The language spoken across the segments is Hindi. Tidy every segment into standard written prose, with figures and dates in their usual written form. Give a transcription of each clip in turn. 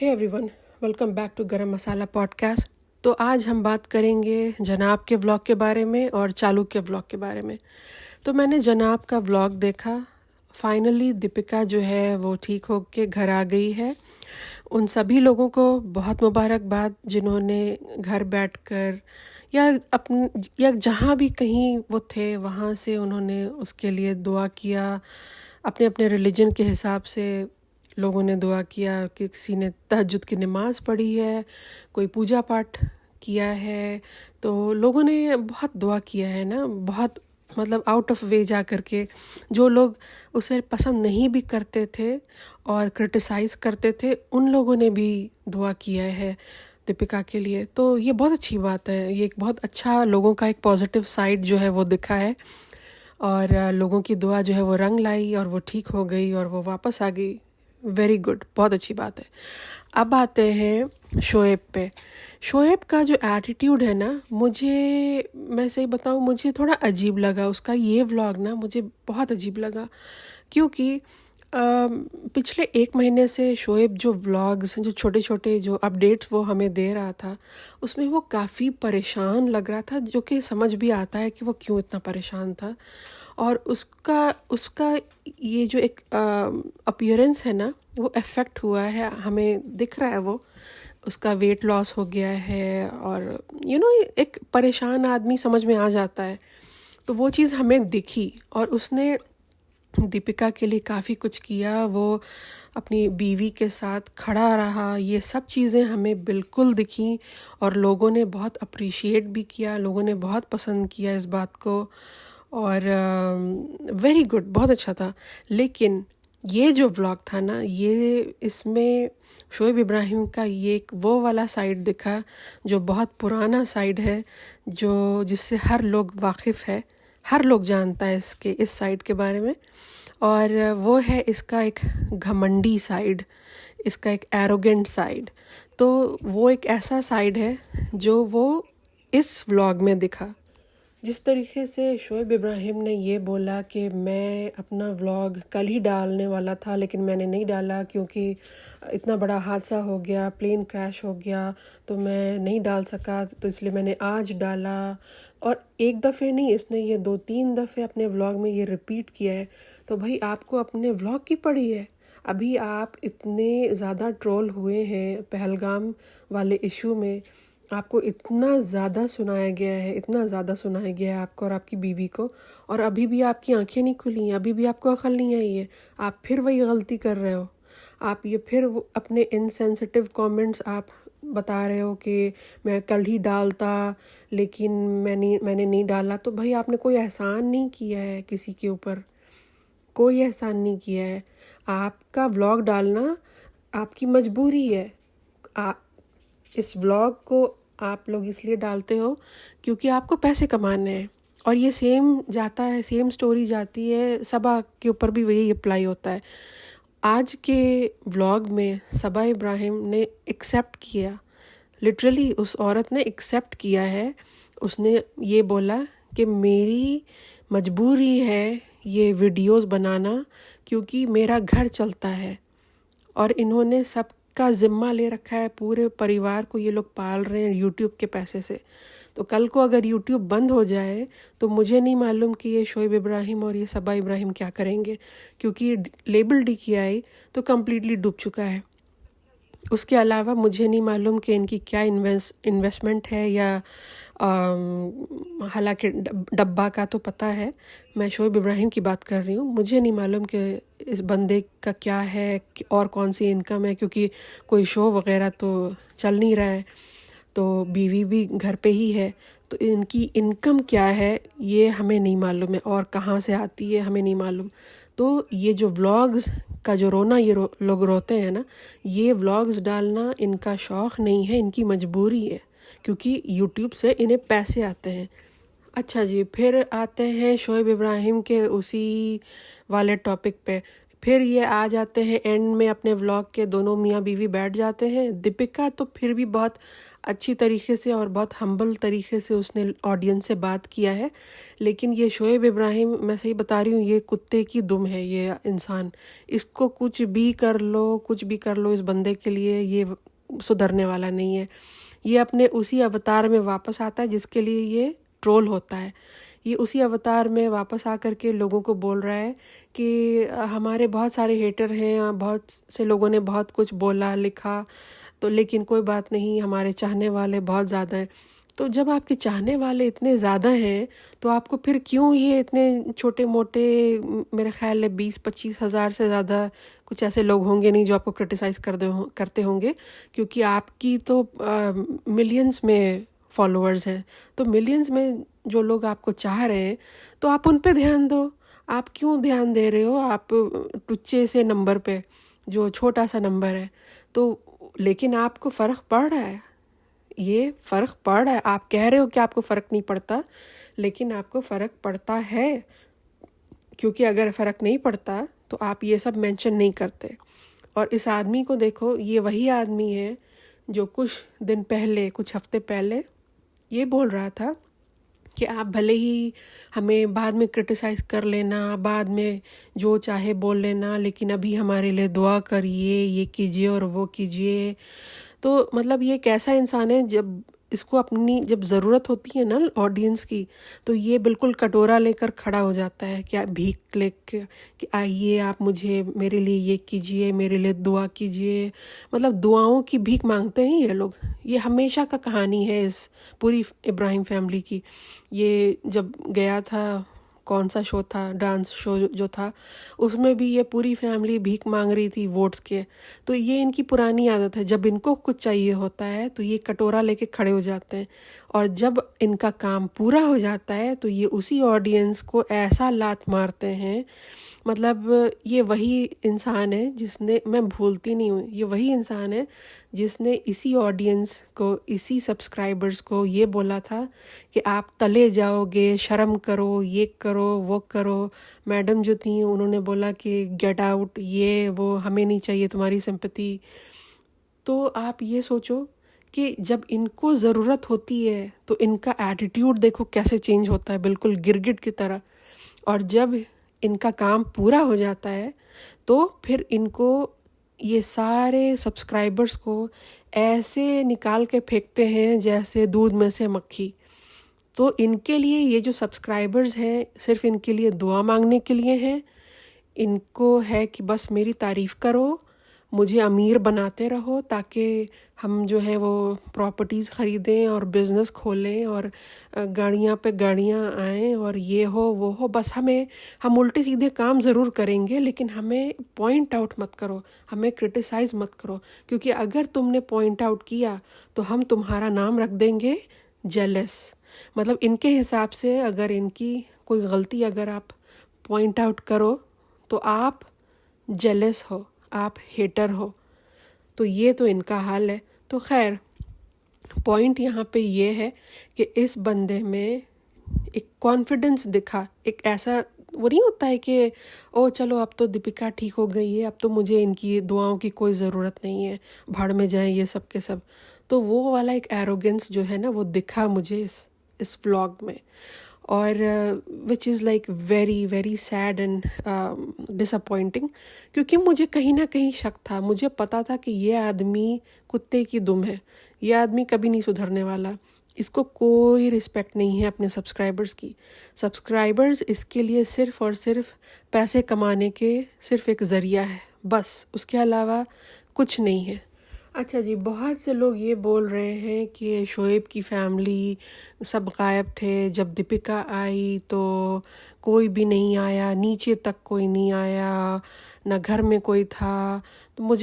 Hey everyone, welcome back to Garam Masala podcast. तो आज हम बात करेंगे जनाब के व्लॉग के बारे में और चालू के व्लॉग के बारे में। तो मैंने जनाब का व्लॉग देखा। फाइनली दीपिका जो है वो ठीक हो के घर आ गई है। उन सभी लोगों को बहुत मुबारकबाद जिन्होंने घर बैठकर या या जहाँ भी कहीं वो थे वहाँ से उन्होंने उसके लिए दुआ किया। अपने अपने रिलीजन के हिसाब से लोगों ने दुआ किया कि किसी ने तहज्जुद की नमाज पढ़ी है, कोई पूजा पाठ किया है। तो लोगों ने बहुत दुआ किया है ना, बहुत मतलब आउट ऑफ वे जा कर के। जो लोग उसे पसंद नहीं भी करते थे और क्रिटिसाइज़ करते थे, उन लोगों ने भी दुआ किया है दीपिका के लिए। तो ये बहुत अच्छी बात है। ये एक बहुत अच्छा लोगों का एक पॉजिटिव साइड जो है वो दिखा है और लोगों की दुआ जो है वो रंग लाई और वो ठीक हो गई और वो वापस आ गई। वेरी गुड, बहुत अच्छी बात है। अब आते हैं शोएब पे। शोएब का जो एटीट्यूड है ना, मैं सही बताऊँ, मुझे थोड़ा अजीब लगा। उसका ये व्लॉग ना मुझे बहुत अजीब लगा क्योंकि पिछले 1 महीने से शोएब जो व्लॉग्स जो छोटे छोटे जो अपडेट्स वो हमें दे रहा था, उसमें वो काफ़ी परेशान लग रहा था, जो कि समझ भी आता है कि वो क्यों इतना परेशान था। और उसका उसका ये जो एक अपीयरेंस है ना, वो अफेक्ट हुआ है, हमें दिख रहा है। वो उसका वेट लॉस हो गया है और एक परेशान आदमी समझ में आ जाता है। तो वो चीज़ हमें दिखी और उसने दीपिका के लिए काफ़ी कुछ किया। वो अपनी बीवी के साथ खड़ा रहा। ये सब चीज़ें हमें बिल्कुल दिखी और लोगों ने बहुत अप्रिशिएट भी किया, लोगों ने बहुत पसंद किया इस बात को। और वेरी गुड, बहुत अच्छा था। लेकिन ये जो व्लॉग था ना, ये इसमें शोएब इब्राहिम का ये एक वो वाला साइड दिखा जो बहुत पुराना साइड है, जो जिससे हर लोग वाकिफ़ है, हर लोग जानता है इस साइड के बारे में। और वो है इसका एक घमंडी साइड, इसका एक एरोगेंट साइड। तो वो एक ऐसा साइड है जो वो इस व्लॉग में दिखा। जिस तरीके से शोएब इब्राहिम ने ये बोला कि मैं अपना व्लॉग कल ही डालने वाला था लेकिन मैंने नहीं डाला क्योंकि इतना बड़ा हादसा हो गया, प्लेन क्रैश हो गया, तो मैं नहीं डाल सका, तो इसलिए मैंने आज डाला। और एक दफ़े नहीं, इसने ये 2-3 दफ़े अपने व्लॉग में ये रिपीट किया है। तो भाई, आपको अपने व्लॉग की पड़ी है। अभी आप इतने ज़्यादा ट्रोल हुए हैं पहलगाम वाले इशू में, आपको इतना ज़्यादा सुनाया गया है, इतना ज़्यादा सुनाया गया है आपको और आपकी बीवी को, और अभी भी आपकी आंखें नहीं खुली हैं, अभी भी आपको अकल नहीं आई है। आप फिर वही गलती कर रहे हो। आप ये फिर अपने इनसेंसिटिव कमेंट्स आप बता रहे हो कि मैं कल ही डालता लेकिन मैंने नहीं डाला। तो भाई, आपने कोई एहसान नहीं किया है किसी के ऊपर, कोई एहसान नहीं किया है। आपका व्लॉग डालना आपकी मजबूरी है। आप इस व्लॉग को आप लोग इसलिए डालते हो क्योंकि आपको पैसे कमाने हैं। और ये सेम जाता है, सेम स्टोरी जाती है सबा के ऊपर भी, वही अप्लाई होता है। आज के व्लॉग में सबा इब्राहिम ने एक्सेप्ट किया, लिटरली उस औरत ने एक्सेप्ट किया है। उसने ये बोला कि मेरी मजबूरी है ये वीडियोस बनाना क्योंकि मेरा घर चलता है और इन्होंने सबका ज़िम्मा ले रखा है, पूरे परिवार को ये लोग पाल रहे हैं यूट्यूब के पैसे से। तो कल को अगर यूट्यूब बंद हो जाए तो मुझे नहीं मालूम कि ये शोएब इब्राहिम और ये सबा इब्राहिम क्या करेंगे, क्योंकि लेबल DKI तो कम्प्लीटली डूब चुका है। उसके अलावा मुझे नहीं मालूम कि इनकी क्या इन्वेस्टमेंट है, या हालांकि डब्बा का तो पता है, मैं शोएब इब्राहिम की बात कर रही हूँ। मुझे नहीं मालूम कि इस बंदे का क्या है और कौन सी इनकम है, क्योंकि कोई शो वगैरह तो चल नहीं रहा है, तो बीवी भी घर पे ही है। तो इनकी इनकम क्या है ये हमें नहीं मालूम है, और कहाँ से आती है हमें नहीं मालूम। तो ये जो व्लॉग्स का जो रोना ये लोग रोते हैं ना, ये व्लॉग्स डालना इनका शौक़ नहीं है, इनकी मजबूरी है, क्योंकि यूट्यूब से इन्हें पैसे आते हैं। अच्छा जी, फिर आते हैं शोएब इब्राहिम के उसी वाले टॉपिक पे। फिर ये आ जाते हैं एंड में अपने व्लॉग के, दोनों मियाँ बीवी बैठ जाते हैं। दीपिका तो फिर भी बहुत अच्छी तरीके से और बहुत हम्बल तरीके से उसने ऑडियंस से बात किया है। लेकिन ये शोएब इब्राहिम, मैं सही बता रही हूँ, ये कुत्ते की दुम है ये इंसान। इसको कुछ भी कर लो, कुछ भी कर लो, इस बंदे के लिए ये सुधरने वाला नहीं है। ये अपने उसी अवतार में वापस आता है जिसके लिए ये ट्रोल होता है। ये उसी अवतार में वापस आकर के लोगों को बोल रहा है कि हमारे बहुत सारे हेटर हैं, बहुत से लोगों ने बहुत कुछ बोला लिखा, तो लेकिन कोई बात नहीं, हमारे चाहने वाले बहुत ज़्यादा हैं। तो जब आपके चाहने वाले इतने ज़्यादा हैं तो आपको फिर क्यों ये इतने छोटे मोटे, मेरे ख्याल है 20-25 हज़ार से ज़्यादा कुछ ऐसे लोग होंगे नहीं जो आपको क्रिटिसाइज़ करते होंगे, क्योंकि आपकी तो मिलियंस में फॉलोअर्स हैं। तो मिलियंस में जो लोग आपको चाह रहे हैं तो आप उन पे ध्यान दो। आप क्यों ध्यान दे रहे हो आप टुच्चे से नंबर पे, जो छोटा सा नंबर है? तो लेकिन आपको फ़र्क पड़ रहा है, ये फ़र्क पड़ रहा है। आप कह रहे हो कि आपको फ़र्क नहीं पड़ता, लेकिन आपको फ़र्क पड़ता है, क्योंकि अगर फ़र्क नहीं पड़ता तो आप ये सब मेंशन नहीं करते। और इस आदमी को देखो, ये वही आदमी है जो कुछ दिन पहले, कुछ हफ्ते पहले ये बोल रहा था कि आप भले ही हमें बाद में क्रिटिसाइज़ कर लेना, बाद में जो चाहे बोल लेना, लेकिन अभी हमारे लिए दुआ करिए, ये कीजिए और वो कीजिए। तो मतलब ये कैसा इंसान है, जब इसको अपनी जब ज़रूरत होती है ना ऑडियंस की, तो ये बिल्कुल कटोरा लेकर खड़ा हो जाता है कि भीख लेके कि आइए आप मुझे, मेरे लिए ये कीजिए, मेरे लिए दुआ कीजिए। मतलब दुआओं की भीख मांगते हैं ये लोग। ये हमेशा का कहानी है इस पूरी इब्राहिम फैमिली की। ये जब गया था, कौन सा शो था, डांस शो जो था, उसमें भी ये पूरी फैमिली भीख मांग रही थी वोट्स के। तो ये इनकी पुरानी आदत है, जब इनको कुछ चाहिए होता है तो ये कटोरा लेके खड़े हो जाते हैं, और जब इनका काम पूरा हो जाता है तो ये उसी ऑडियंस को ऐसा लात मारते हैं। मतलब ये वही इंसान है जिसने, मैं भूलती नहीं हूँ, ये वही इंसान है जिसने इसी ऑडियंस को, इसी सब्सक्राइबर्स को ये बोला था कि आप तले जाओगे, शर्म करो, ये करो, वो करो। मैडम जो थी उन्होंने बोला कि गेट आउट, ये वो, हमें नहीं चाहिए तुम्हारी सिंपैथी। तो आप ये सोचो कि जब इनको ज़रूरत होती है तो इनका एटीट्यूड देखो कैसे चेंज होता है, बिल्कुल गिरगिट की तरह। और जब इनका काम पूरा हो जाता है तो फिर इनको ये सारे सब्सक्राइबर्स को ऐसे निकाल के फेंकते हैं जैसे दूध में से मक्खी। तो इनके लिए ये जो सब्सक्राइबर्स हैं सिर्फ इनके लिए दुआ मांगने के लिए हैं। इनको है कि बस मेरी तारीफ़ करो, मुझे अमीर बनाते रहो, ताकि हम जो है वो प्रॉपर्टीज़ ख़रीदें और बिज़नेस खोलें और गाड़ियाँ पे गाड़ियाँ आएँ और ये हो वो हो। बस हम उल्टे सीधे काम ज़रूर करेंगे, लेकिन हमें पॉइंट आउट मत करो, हमें क्रिटिसाइज़ मत करो, क्योंकि अगर तुमने पॉइंट आउट किया तो हम तुम्हारा नाम रख देंगे जेलस। मतलब इनके हिसाब से अगर इनकी कोई गलती अगर आप पॉइंट आउट करो तो आप जेलस हो, आप हेटर हो। तो ये तो इनका हाल है। तो खैर, पॉइंट यहाँ पे ये है कि इस बंदे में एक कॉन्फिडेंस दिखा, एक ऐसा वो नहीं होता है कि ओ चलो अब तो दीपिका ठीक हो गई है, अब तो मुझे इनकी दुआओं की कोई ज़रूरत नहीं है, भाड़ में जाएं ये सब के सब। तो वो वाला एक एरोगेंस जो है ना, वो दिखा मुझे इस व्लॉग में। और which is like very very sad and disappointing, क्योंकि मुझे कहीं ना कहीं शक था, मुझे पता था कि ये आदमी कुत्ते की दुम है, ये आदमी कभी नहीं सुधरने वाला, इसको कोई रिस्पेक्ट नहीं है अपने सब्सक्राइबर्स की। सब्सक्राइबर्स इसके लिए सिर्फ़ और सिर्फ पैसे कमाने के सिर्फ एक ज़रिया है, बस, उसके अलावा कुछ नहीं है। अच्छा जी, बहुत से लोग ये बोल रहे हैं कि शोएब की फैमिली सब गायब थे, जब दीपिका आई तो कोई भी नहीं आया, नीचे तक कोई नहीं आया, ना घर में कोई था। तो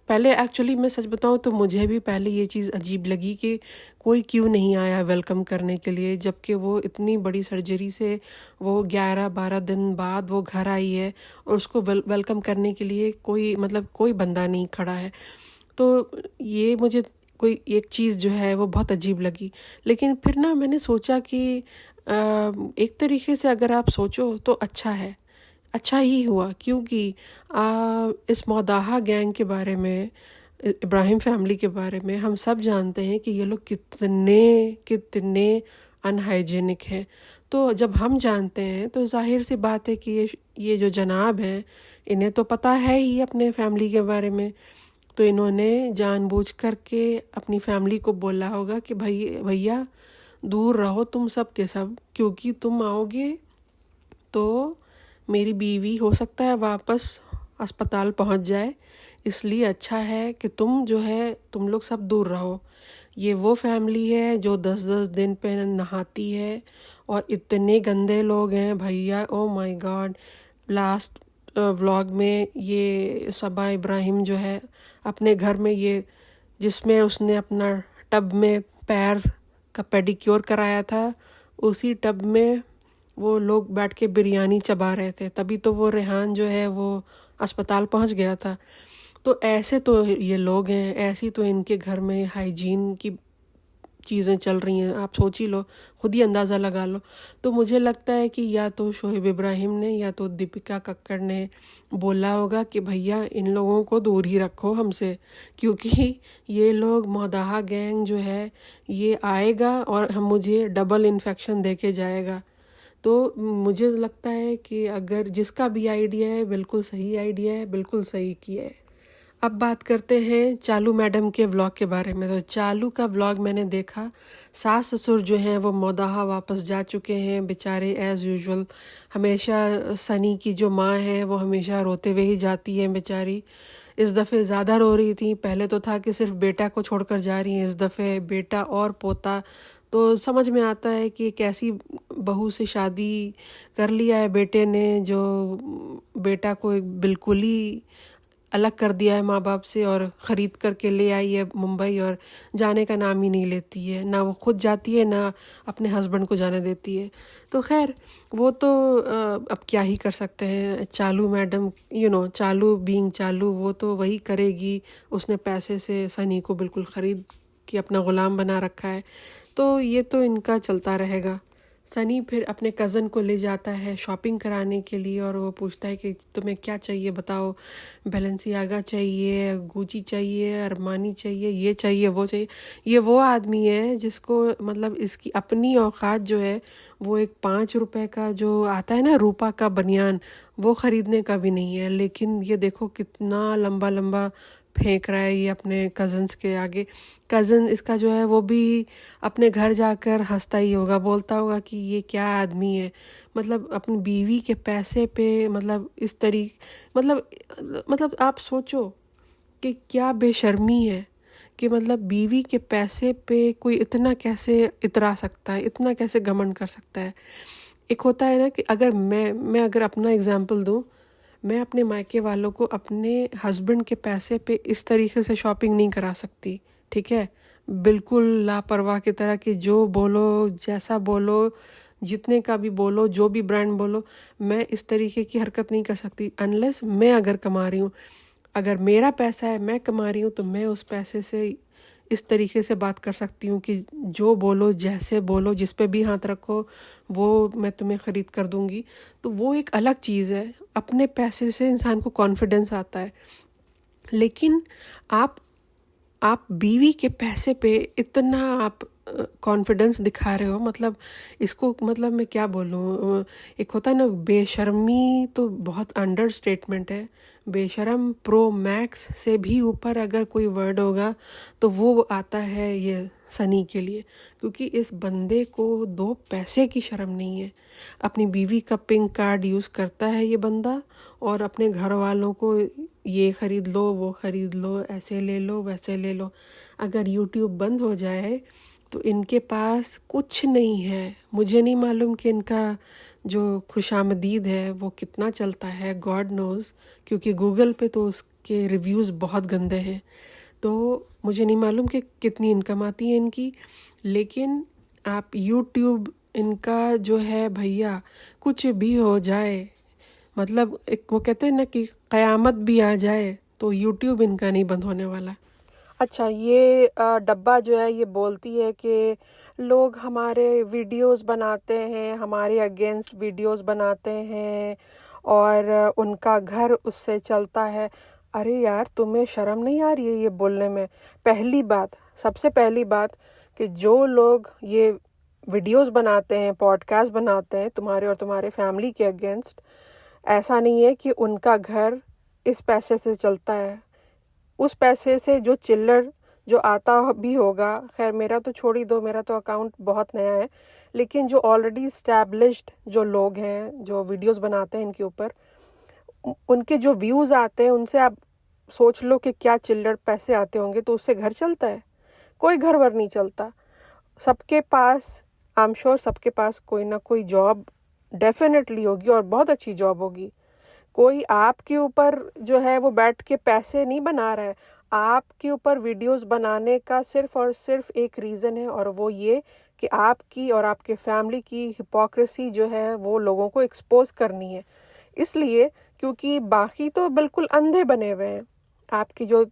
पहले एक्चुअली मैं सच बताऊं तो मुझे भी पहले ये चीज़ अजीब लगी कि कोई क्यों नहीं आया वेलकम करने के लिए, जबकि वो इतनी बड़ी सर्जरी से वो 11-12 दिन बाद वो घर आई है और उसको वेलकम करने के लिए कोई बंदा नहीं खड़ा है। तो ये मुझे कोई एक चीज़ जो है वो बहुत अजीब लगी। लेकिन फिर ना मैंने सोचा कि एक तरीके से अगर आप सोचो तो अच्छा है, अच्छा ही हुआ, क्योंकि इस मौदाहा गैंग के बारे में, इब्राहिम फैमिली के बारे में हम सब जानते हैं कि ये लोग कितने कितने अनहाइजेनिक हैं। तो जब हम जानते हैं तो जाहिर सी बात है कि ये जो जनाब हैं, इन्हें तो पता है ही अपने फैमिली के बारे में। तो इन्होंने जानबूझ करके अपनी फैमिली को बोला होगा कि भैया दूर रहो तुम सब के सब, क्योंकि तुम आओगे तो मेरी बीवी हो सकता है वापस अस्पताल पहुंच जाए, इसलिए अच्छा है कि तुम लोग सब दूर रहो। ये वो फैमिली है जो 10-10 दिन पे नहाती है, और इतने गंदे लोग हैं भैया, oh my God. Last vlog में ये सबा इब्राहिम जो है अपने घर में, ये जिसमें उसने अपना टब में पैर का पेडिक्योर कराया था, उसी टब में वो लोग बैठ के बिरयानी चबा रहे थे, तभी तो वो रेहान जो है वो अस्पताल पहुंच गया था। तो ऐसे तो ये लोग हैं, ऐसी तो इनके घर में हाइजीन की चीज़ें चल रही हैं, आप सोच ही लो, खुद ही अंदाज़ा लगा लो। तो मुझे लगता है कि या तो शोएब इब्राहिम ने या तो दीपिका कक्कड़ ने बोला होगा कि भैया इन लोगों को दूर ही रखो हमसे, क्योंकि ये लोग मौदाहा गैंग जो है ये आएगा और मुझे डबल इन्फेक्शन दे के जाएगा। तो मुझे लगता है कि अगर जिसका भी आइडिया है, बिल्कुल सही आइडिया है, बिल्कुल सही किया है। अब बात करते हैं चालू मैडम के व्लॉग के बारे में। तो चालू का व्लॉग मैंने देखा, सास ससुर जो हैं वो मौदाहा वापस जा चुके हैं बेचारे, एज़ यूजुअल। हमेशा सनी की जो माँ है वो हमेशा रोते हुए ही जाती है बेचारी। इस दफ़े ज़्यादा रो रही थी, पहले तो था कि सिर्फ बेटा को छोड़कर जा रही हैं, इस दफ़े बेटा और पोता। तो समझ में आता है कि एक ऐसी बहू से शादी कर लिया है बेटे ने जो बेटा को बिल्कुल ही अलग कर दिया है माँ बाप से, और ख़रीद करके ले आई है मुंबई, और जाने का नाम ही नहीं लेती है, ना वो खुद जाती है ना अपने हस्बैंड को जाने देती है। तो खैर वो तो अब क्या ही कर सकते हैं। चालू मैडम, चालू बीइंग चालू, वो तो वही करेगी। उसने पैसे से सनी को बिल्कुल ख़रीद के अपना ग़ुलाम बना रखा है, तो ये तो इनका चलता रहेगा। सनी फिर अपने कज़न को ले जाता है शॉपिंग कराने के लिए, और वो पूछता है कि तुम्हें क्या चाहिए बताओ, बैलेंसियागा चाहिए, गुची चाहिए, अरमानी चाहिए, ये चाहिए वो चाहिए। ये वो आदमी है जिसको मतलब इसकी अपनी औकात जो है वो एक 5 रुपए का जो आता है ना रूपा का बनियान, वो ख़रीदने का भी नहीं है। लेकिन ये देखो कितना लंबा लंबा फेंक रहा है ये अपने कज़न्स के आगे। कज़न इसका जो है वो भी अपने घर जाकर हंसता ही होगा, बोलता होगा कि ये क्या आदमी है, मतलब अपनी बीवी के पैसे पे मतलब इस मतलब आप सोचो कि क्या बेशर्मी है कि मतलब बीवी के पैसे पे कोई इतना कैसे इतरा सकता है, इतना कैसे घमंड कर सकता है। एक होता है ना कि अगर मैं अगर अपना एग्जांपल दूं, मैं अपने मायके वालों को अपने हस्बैंड के पैसे पे इस तरीके से शॉपिंग नहीं करा सकती, ठीक है। बिल्कुल लापरवाह की तरह कि जो बोलो, जैसा बोलो, जितने का भी बोलो, जो भी ब्रांड बोलो, मैं इस तरीके की हरकत नहीं कर सकती अनलेस मैं अगर कमा रही हूँ। अगर मेरा पैसा है, मैं कमा रही हूँ, तो मैं उस पैसे से इस तरीके से बात कर सकती हूँ कि जो बोलो, जैसे बोलो, जिस पे भी हाथ रखो वो मैं तुम्हें ख़रीद कर दूँगी। तो वो एक अलग चीज़ है, अपने पैसे से इंसान को कॉन्फिडेंस आता है। लेकिन आप बीवी के पैसे पे इतना आप कॉन्फिडेंस दिखा रहे हो, मतलब इसको मतलब मैं क्या बोलूँ। एक होता है ना बेशर्मी, तो बहुत अंडर स्टेटमेंट है। बेशरम प्रो मैक्स से भी ऊपर अगर कोई वर्ड होगा तो वो आता है ये सनी के लिए, क्योंकि इस बंदे को 2 पैसे की शर्म नहीं है। अपनी बीवी का पिंक कार्ड यूज़ करता है ये बंदा, और अपने घर वालों को ये ख़रीद लो, वो ख़रीद लो, ऐसे ले लो, वैसे ले लो। अगर यूट्यूब बंद हो जाए तो इनके पास कुछ नहीं है। मुझे नहीं मालूम कि इनका जो खुशामदीद है वो कितना चलता है, गॉड नोज़, क्योंकि गूगल पे तो उसके रिव्यूज़ बहुत गंदे हैं। तो मुझे नहीं मालूम कि कितनी इनकम आती है इनकी। लेकिन आप यूट्यूब इनका जो है भैया, कुछ भी हो जाए, मतलब एक वो कहते हैं ना कि क़यामत भी आ जाए तो यूट्यूब इनका नहीं बंद होने वाला। अच्छा, ये डब्बा जो है ये बोलती है कि लोग हमारे वीडियोस बनाते हैं, हमारे अगेंस्ट वीडियोस बनाते हैं, और उनका घर उससे चलता है। अरे यार, तुम्हें शर्म नहीं आ रही है ये बोलने में? सबसे पहली बात कि जो लोग ये वीडियोस बनाते हैं, पॉडकास्ट बनाते हैं तुम्हारे और तुम्हारे फैमिली के अगेंस्ट, ऐसा नहीं है कि उनका घर इस पैसे से चलता है। उस पैसे से जो चिल्लर जो आता भी होगा, खैर मेरा तो छोड़ ही दो, मेरा तो अकाउंट बहुत नया है, लेकिन जो ऑलरेडी इस्टेब्लिश्ड जो लोग हैं जो वीडियोस बनाते हैं इनके ऊपर, उनके जो व्यूज़ आते हैं उनसे आप सोच लो कि क्या चिल्लर पैसे आते होंगे। तो उससे घर चलता है? कोई घर वर नहीं चलता। सबके पास, आई एम श्योर सबके पास कोई ना कोई जॉब डेफिनेटली होगी और बहुत अच्छी जॉब होगी। कोई आपके ऊपर जो है वो बैठ के पैसे नहीं बना रहा है। आपके ऊपर वीडियोस बनाने का सिर्फ और सिर्फ एक रीज़न है, और वो ये कि आपकी और आपके फैमिली की हिपोक्रेसी जो है वो लोगों को एक्सपोज करनी है। इसलिए, क्योंकि बाकी तो बिल्कुल अंधे बने हुए हैं। आपकी जो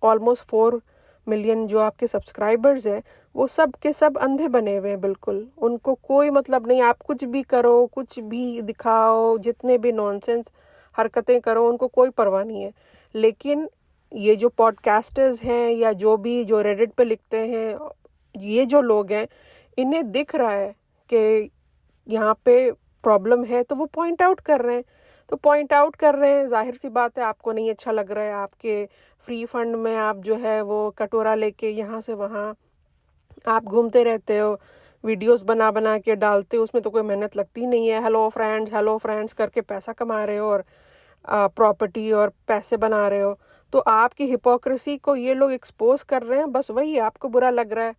ऑलमोस्ट 4 मिलियन जो आपके सब्सक्राइबर्स हैं, वो सब के सब अंधे बने हुए हैं बिल्कुल। उनको कोई मतलब नहीं, आप कुछ भी करो, कुछ भी दिखाओ, जितने भी नॉनसेंस हरकतें करो, उनको कोई परवाह नहीं है। लेकिन ये जो पॉडकास्टर्स हैं या जो रेडिट पे लिखते हैं, ये जो लोग हैं, इन्हें दिख रहा है कि यहाँ पे प्रॉब्लम है, तो वो पॉइंट आउट कर रहे हैं। जाहिर सी बात है आपको नहीं अच्छा लग रहा है। आपके फ्री फंड में आप जो है वो कटोरा लेके यहाँ से वहाँ आप घूमते रहते हो, वीडियोस बना बना के डालते हो, उसमें तो कोई मेहनत लगती नहीं है। हेलो फ्रेंड्स करके पैसा कमा रहे हो और प्रॉपर्टी और पैसे बना रहे हो। तो आपकी हिपोक्रेसी को ये लोग एक्सपोज कर रहे हैं, बस वही आपको बुरा लग रहा है।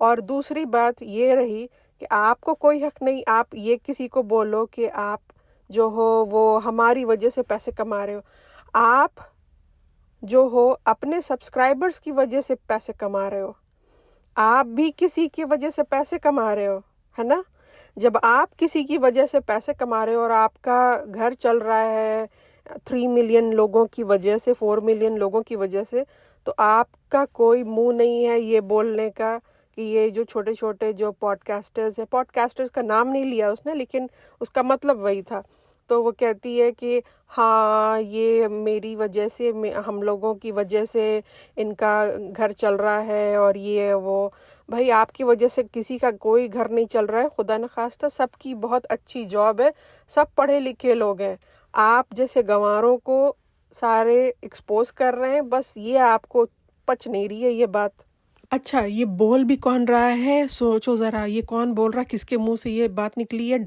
और दूसरी बात ये रही कि आपको कोई हक नहीं, आप ये किसी को बोलो कि आप जो हो वो हमारी वजह से पैसे कमा रहे हो। आप जो हो अपने सब्सक्राइबर्स की वजह से पैसे कमा रहे हो। आप भी किसी की वजह से पैसे कमा रहे हो, है ना? जब आप किसी की वजह से पैसे कमा रहे हो और आपका घर चल रहा है 3 मिलियन लोगों की वजह से, 4 मिलियन लोगों की वजह से, तो आपका कोई मुंह नहीं है ये बोलने का कि ये जो छोटे छोटे जो पॉडकास्टर्स का नाम नहीं लिया उसने, लेकिन उसका मतलब वही था। तो वो कहती है कि हाँ, ये मेरी वजह से, हम लोगों की वजह से इनका घर चल रहा है और ये वो। भाई, आपकी वजह से किसी का कोई घर नहीं चल रहा है, खुदा न खास्ता। सबकी बहुत अच्छी जॉब है, सब पढ़े लिखे लोग हैं। आप जैसे गंवारों को सारे एक्सपोज कर रहे हैं, बस ये आपको पच नहीं रही है ये बात। अच्छा, ये बोल भी कौन रहा है? सोचो ज़रा, ये कौन बोल रहा, किसके मुंह से ये बात निकली है?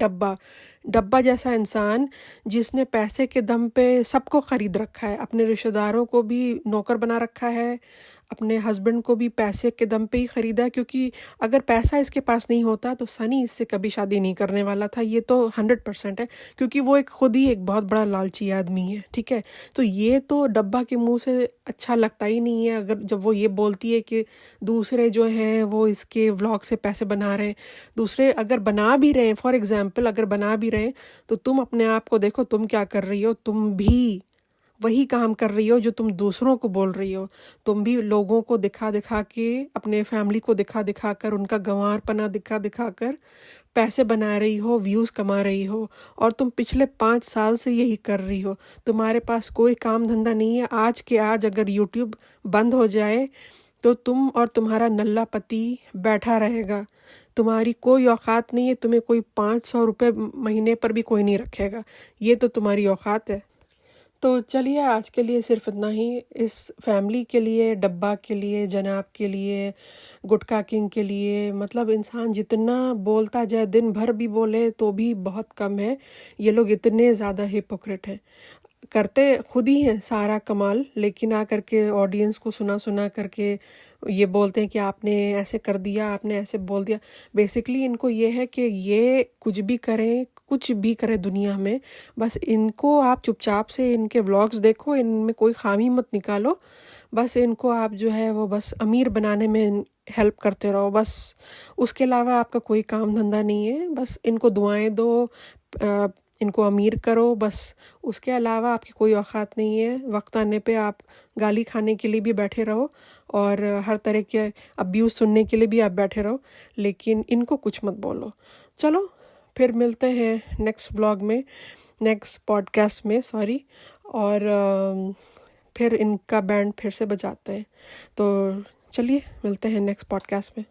डब्बा जैसा इंसान जिसने पैसे के दम पे सबको ख़रीद रखा है, अपने रिश्तेदारों को भी नौकर बना रखा है, अपने हस्बैंड को भी पैसे के दम पे ही ख़रीदा है। क्योंकि अगर पैसा इसके पास नहीं होता तो सनी इससे कभी शादी नहीं करने वाला था, ये तो 100% है। क्योंकि वो खुद ही एक बहुत बड़ा लालची आदमी है, ठीक है? तो ये तो डब्बा के मुंह से अच्छा लगता ही नहीं है अगर जब वो ये बोलती है कि दूसरे जो हैं वो इसके व्लॉग से पैसे बना रहे हैं। दूसरे अगर बना भी रहे हैं, फॉर एग्जांपल अगर बना भी रहे हैं, तो तुम अपने आप को देखो, तुम क्या कर रही हो? तुम भी वही काम कर रही हो जो तुम दूसरों को बोल रही हो। तुम भी लोगों को दिखा दिखा के, अपने फैमिली को दिखा दिखा कर, उनका गंवारपना दिखा दिखा कर पैसे बना रही हो, व्यूज़ कमा रही हो। और तुम पिछले 5 साल से यही कर रही हो। तुम्हारे पास कोई काम धंधा नहीं है। आज के आज अगर यूट्यूब बंद हो जाए तो तुम और तुम्हारा नल्ला पति बैठा रहेगा। तुम्हारी कोई औकात नहीं है, तुम्हें कोई 500 रुपये महीने पर भी कोई नहीं रखेगा। ये तो तुम्हारी औकात है। तो चलिए, आज के लिए सिर्फ इतना ही। इस फैमिली के लिए, डब्बा के लिए, जनाब के लिए, गुटखा किंग के लिए, मतलब इंसान जितना बोलता जाए, दिन भर भी बोले तो भी बहुत कम है। ये लोग इतने ज़्यादा हिपोक्रेट हैं, करते खुद ही हैं सारा कमाल, लेकिन आ करके ऑडियंस को सुना सुना करके ये बोलते हैं कि आपने ऐसे कर दिया, आपने ऐसे बोल दिया। बेसिकली इनको ये है कि ये कुछ भी करें दुनिया में, बस इनको आप चुपचाप से इनके व्लॉग्स देखो, इनमें कोई खामी मत निकालो। बस इनको आप जो है वो बस अमीर बनाने में हेल्प करते रहो, बस। उसके अलावा आपका कोई काम धंधा नहीं है। बस इनको दुआएं दो, इनको अमीर करो, बस। उसके अलावा आपकी कोई औकात नहीं है। वक्त आने पे आप गाली खाने के लिए भी बैठे रहो और हर तरह के अब्यूज़ सुनने के लिए भी आप बैठे रहो, लेकिन इनको कुछ मत बोलो। चलो, फिर मिलते हैं नेक्स्ट व्लॉग में। नेक्स्ट पॉडकास्ट में, सॉरी। और फिर इनका बैंड फिर से बजाते हैं। तो चलिए मिलते हैं नेक्स्ट पॉडकास्ट में।